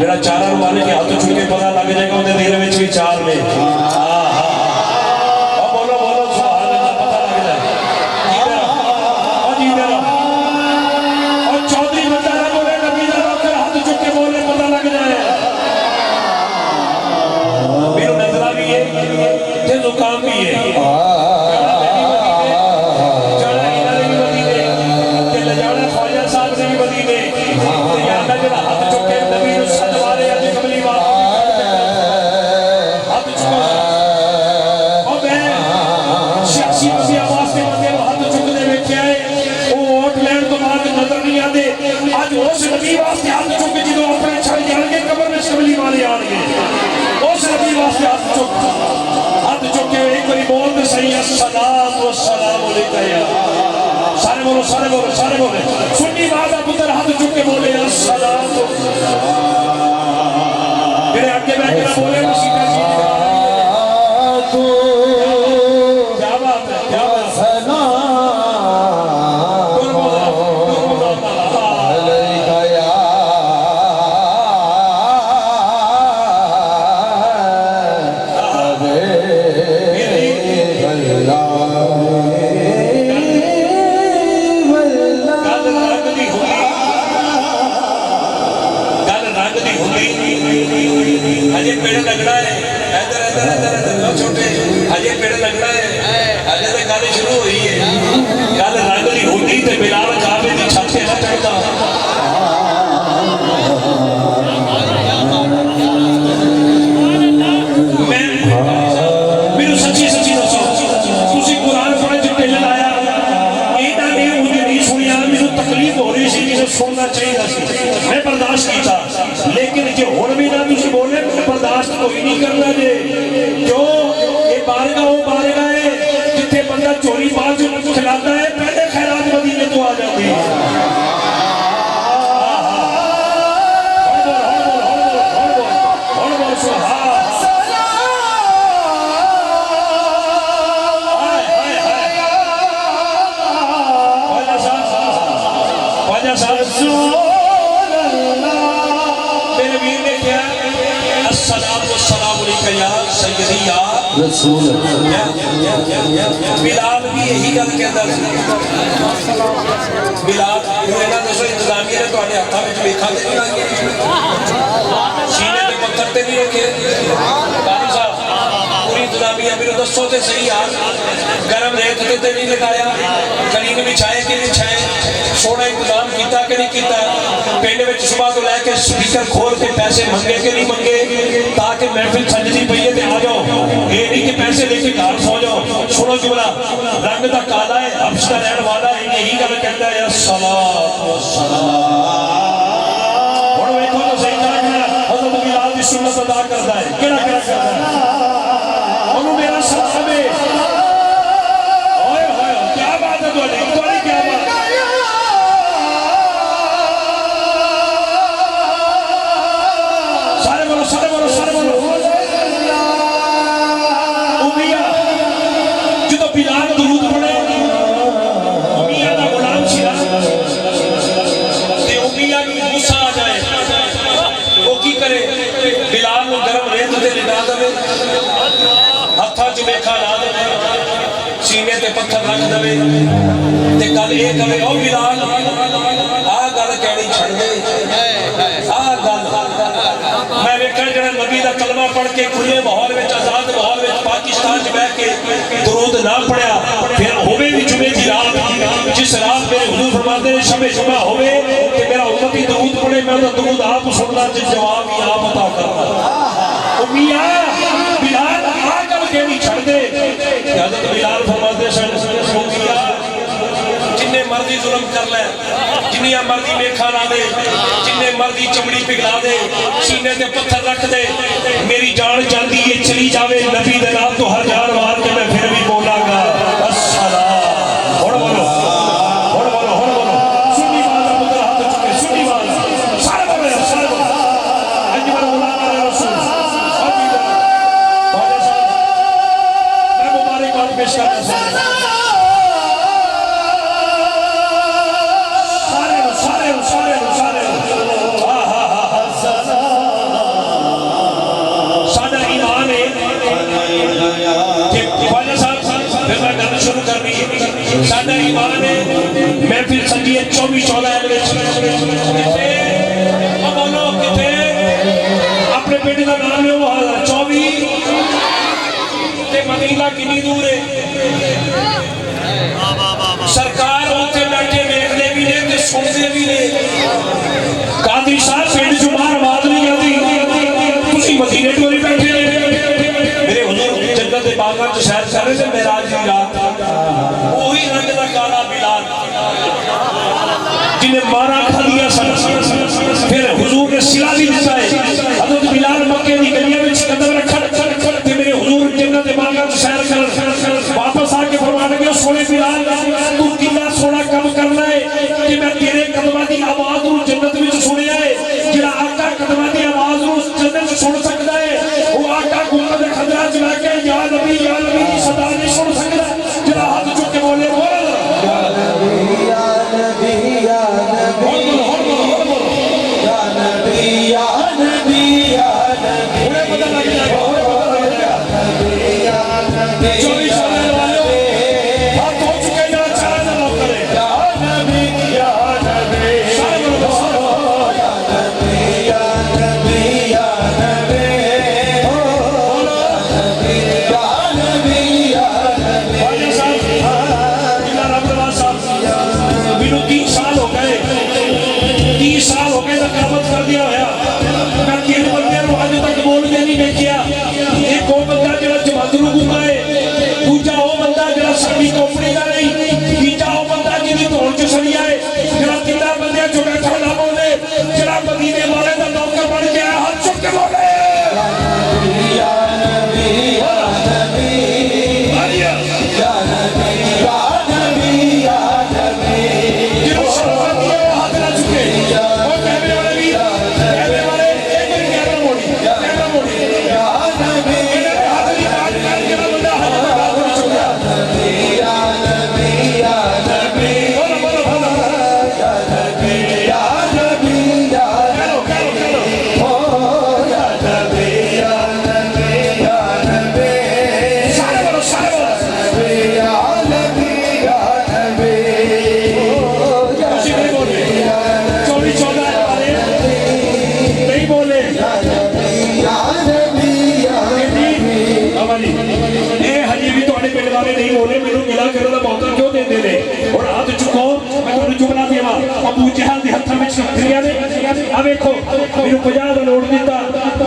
जरा चारा वाले के हाथ छू के पता लग जाएगा उन्हें देर में भी चार में बोलो बोलो सुभान अल्लाह पता लग जाए और चौधरी बंदा ना बोले नबी दा नौकर हाथ चुक के बोले पता लग जाए मेरे नजरा भी है ते जुकाम भी है सारे बोलो सारे बोलो सारे बोले सुन्नी बात पुत्र हाथ चुक के बोले अस्सलाम मेरे आगे बैठ कर बोले क्या बात है क्या बात अजय पेड़ लगना है इधर इधर इधर इधर छोटे अजय पेड़ लगना है अजय तो गल शुरू हुई है गल रंग दी होती ते बिलाल काबे दी छत ते ना चढ़दा मैं मेनू सच्ची सच्ची दसो तुसी कुरान पढ़े च ढिल लाया इना ने मुझे नहीं सुनिया मेनू तकलीफ हो रही सी जिसे सुनना चाहिए सी मैं बर्दाश्त कीता लेकिन जो हुण भी ना तुसी बोले बर्दाश्त कोई नहीं करना जे जो ये बारगा वो बारगा है जिथे बंदा चोरी बाज खिलाता है पहले खैरात मदीने तो आ जाती है बिलाल भी यही गल कहता बिलाल दसो इंतजामिया ने तुहाडे हाथों में लेखा ते नहीं लाइए सीने ते पत्थर ते नहीं रखे काजी साहब पूरी इंतजामिया मेरे दसो ते सही यार गरम रेत ते नहीं लगाया कलीन बिछाए कि नहीं बिछाए सोना इंतजाम किया कि नहीं किया पिंड में सुबह तो लैके स्पीकर खोल के पैसे मंगे कि नहीं मंगे ताकि महफिल सजदी पई है आ जाओ ये नहीं कि पैसे लेके घर सो जाओ सुनो जुमला रंग दा काला है हब्स दा रहने वाला है यही गल कहता है सलात व सलाम हुण वेखो तो सही हज़रत बिलाल दी सुन्नत अदा करदा है केड़ा केड़ा करदा है ओनू मेरा सलाम है ओए होए क्या बात है तुम्हारी क्या बात है सारे बोलो सारे बोलो सारे बोलो उमिया जो बिलाल दुरूद पढ़े उमिया दा गुलाम सी ते उमिया नूं गुस्सा आ जाए वो की करे बिलाल नूं गरम रेत ते लिटा देवे हत्थां च मेखा ला देवे सीने ते पत्थर रख देवे ते गल ये कहे ओ बिलाल आ गल कहनी छड़ दे आ गल मैं वेखा जरा नबी दा कलमा पढ़ के खुले माहौल में आजाद माहौल में पाकिस्तान च बैठ के दुरूद ना पढ़िया फिर होवे भी जुमे दी रात जिस रात मेरे हुजूर फरमाते हैं शबे जुमा होवे कि मेरा उम्मती दुरूद पढ़े मैं तो दुरूद आप सुनना जिस जवाब ही आप अता करना ओ मियां बिलाल आ गल कहनी छड़ दे हज़रत बिलाल फरमाते हैं जिन्ने मर्जी जुल्म कर ले जिन्नियां मर्जी मेखा ला दे जिन्ने मर्जी चमड़ी पिघला दे सीने ते पत्थर रख दे मेरी जान जाती है चली जावे नबी दे नाम तो हर जान मार के मैं फिर भी बोलांगा अस्सलाम हुण बोलो सुन्नी वाला पुत्र हाथ चुके सुन्नी वाला सारे बोलो अजमल उलामा रसूल मैं मुबारकबाद पेश करना चाहता हूं सारे दा ईमान है महफिल सजी है 24-14 बोलो किथे अपने बेटे का नाम लो 24 ते मदीना कितनी दूर है सरकार उत्थे बैठे देखते भी ने ते सुनते भी ने कादरी साहब पिंड चों बाहर आवाज नहीं आती तुसी मदीने तो नहीं बैठे मेरे हुजूर जन्नत दे बागां च सैर कर रहे थे मेराज दी रात वही रंग दा काला बिलाल जिन्हें मारा खा दिया सन फिर हुजूर ने सिला भी दिता है हजरत बिलाल मक्के दी गलियां विच कदम रखन ते मेरे हुजूर जन्नत दे बागां च सैर कर वापस आके फरमान लगे सोने बिलाल तू कितना सोना काम करना है कि मैं तेरे कदमां दी आवाज नूं जन्नत विच सुनिया है जेड़ा आका कदमां दी आवाज नूं जन्नत विच सुन सकदा है वो आका गुंबद खदरा च लाके या नबी दी सदा नहीं सुन सकदा जेड़ा हाथ चुक के बोले बोल या नबी या नबी या नबी या नबी या नबी या नबी उन्हें पता लग जाएगा या नबी या नबी चोरी चलने वालों हाथ हो चुके या चारा ना लोग करे या नबी या नबी सारे बोलो या नबी या नबी या नबी बोलो या नबी या नबी भाई साहब जिला रब्बा साहब बिनु 3 साल हो गए 30 साल हो गए तो कामत कर दिया होया मैं 3 बंदे नु आज तक बोलदे नहीं देखिया एक वो बंदा जेड़ा जमातरू गुंगा है दूजा वो बंदा जेड़ा साडी कंपनी दा नहीं तीजा वो बंदा जिदी धौन च सड़िया है जेड़ा तीना बंदे जो बैठा ना बोले जेड़ा मदीने वाले दा नौकर बन गया हाथ चुक के बोले या नबी या नबी या नबी या नबी या नबी जिनो शर्मा दिया हाथ ना चुके वो कहने वाले भी कहने वाले एक कैमरा मोड़ी या नबी हाथ की बात कर के बंदा हाथ ना चुके या नबी या नबी बोलो बोलो बोलो या नबी या नबी या नबी ओ या नबी या नबी या नबी सारे बोलो या नबी या नबी नहीं बोले 24-14 वाले नहीं बोले या नबी या नबी या नबी अमली ए हजी भी तोड़े पिंड वाले नहीं बोले मेनू गिला करने दा मौका क्यों देंदे ने और हाथ चुको मैं तुहानू जुमला देवा अबू जहल दे हत्थां विच हथेलियां ने आ देखो मेनू 50 दा नोट दिता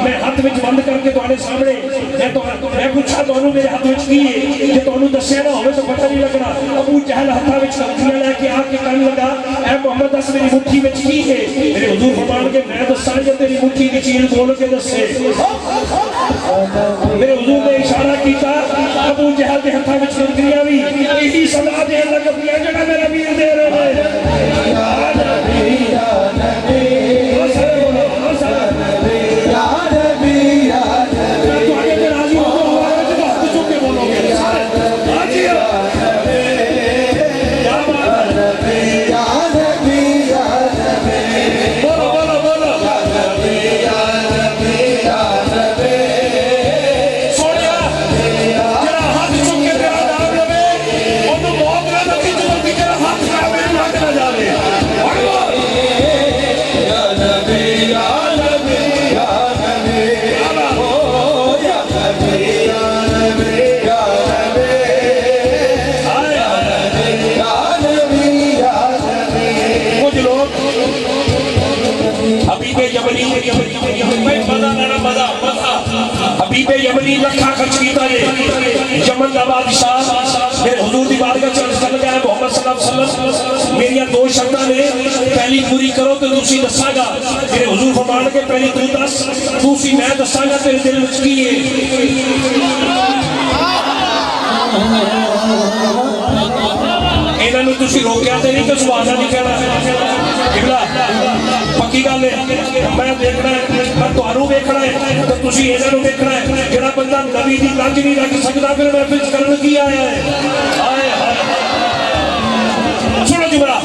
मैं हाथ विच बंद करके तुहाडे सामने मैं पूछा तुहानू मेरे हाथ विच की है जे तुहानू दस्सिया ना होवे तो पता नहीं लगना अबू जहल हत्थां विच हथेलियां लेके आके कहने लगा ए मोहम्मद दस मेरी मुट्ठी विच की है मेरे हुजूर फरमान के मैं दस्सां जे तेरी मुट्ठी दी चीज बोल के दस्से मेरे हुजूर ने इशारा कीता अबू जहल दे हत्थां विच हथेलियां भी यही सदा देन लग पिया जेड़ा मेरा वीर दे रहे ने या नबी या नबी या नबी या नबी या नबी तुहाडे ते राजी हो तो हाथ चुक के बोलोगे हाजी या नबी या नबी या नबी या नबी बोलो बोलो बोलो या नबी या नबी या नबी सोनिया जेड़ा हाथ चुक के तेरा नाम लवे ओनु मौत ना लगी जो तेरा हाथ कावे लग ना जावे या नबी या नबी या नबी ओ या नबी या नबी या नबी हाय या नबी या नबी कुछ लोग हबीबे यमनी भाई मजा ना मजा हबीबे यमनी लखा खर्च कीता है यमन दा बादशाह मेरे हुजूर दी बारगाह च चल गया मोहम्मद सल्लल्लाहु अलैहि वसल्लम मेरी दो शर्तां ने पहली पूरी करो तो दूसरी दसांगा मेरे हुजूर फरमान के पहली तू दस दूसरी मैं दसांगा तेरे दिल विच की है इन्हां नूं तुसीं रोकिया ते नहीं कि सुभान नहीं कहना किबला पक्की गल है मैं देखना है मैं तुहानू देखना है तो तुसीं इन्हां नूं देखना है जेड़ा बंदा नबी दी लंघ नहीं लग सकदा फिर महफिल करन की आया है हाय हाय सुनो जुमला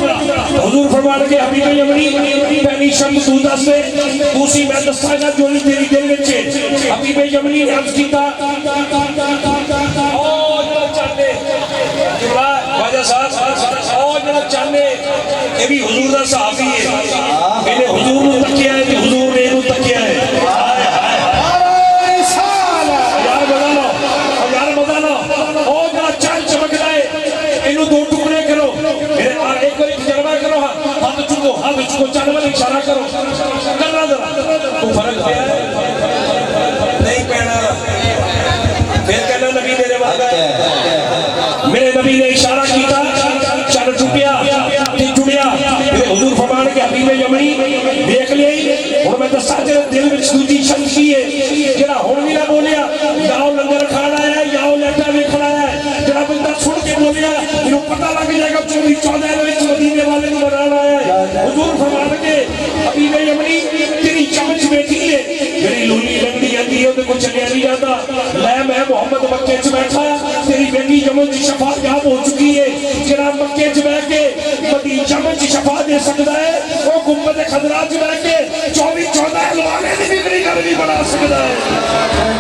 हुजूर फरमान के हबीब यमनी पहली शर्त तू दस दे दूसरी मैं दसांगा जो तेरी दिल विच है हबीब यमनी ने अर्ज कीता ओ चले जुमला वाजा साहब ये भी हुजूर दा सहाबी है इन्हें हुजूर नु तकिया है कि हुजूर ने इनु तकिया है यार मजा लो ओ जरा चांद चमकदा है इनु दो टुकड़े करो मेरे एक बार तजर्बा करो हाथ चुको चांद वाले इशारा करो करना जरा तो फर्क है नहीं पहना फिर कहना नबी मेरे वादा है मेरे नबी ने इशारा किया चल टुटिया ते जुड़िया मेरे हुजूर फरमान के हबीब यमनी देख लिया हुन मैं दसा तेरे दिल विच दूजी शक्ति की है जेड़ा हुन भी ना बोलिया जाओ लंगर खाना है जाओ लेटा देखना है जेड़ा बंदा सुन के बोलिया इनु पता लग जाएगा 14 विच मदीने वाले नु बनाना है हुजूर फरमान के हबीब यमनी तेरी चमच बैठी है जेड़ी लोली लंगदी जाती है ओदे को चलिया नहीं जाता ले मैं मोहम्मद मक्के च बैठा तेरी बेटी जमन की शफा याब हो चुकी है जेड़ा मक्के च बैठ के मदी जमन की शफा दे सकता है वो गुंबद खदरा च बैठ के 14 हलवाने दी भी मेरी गल नहीं बना सकता है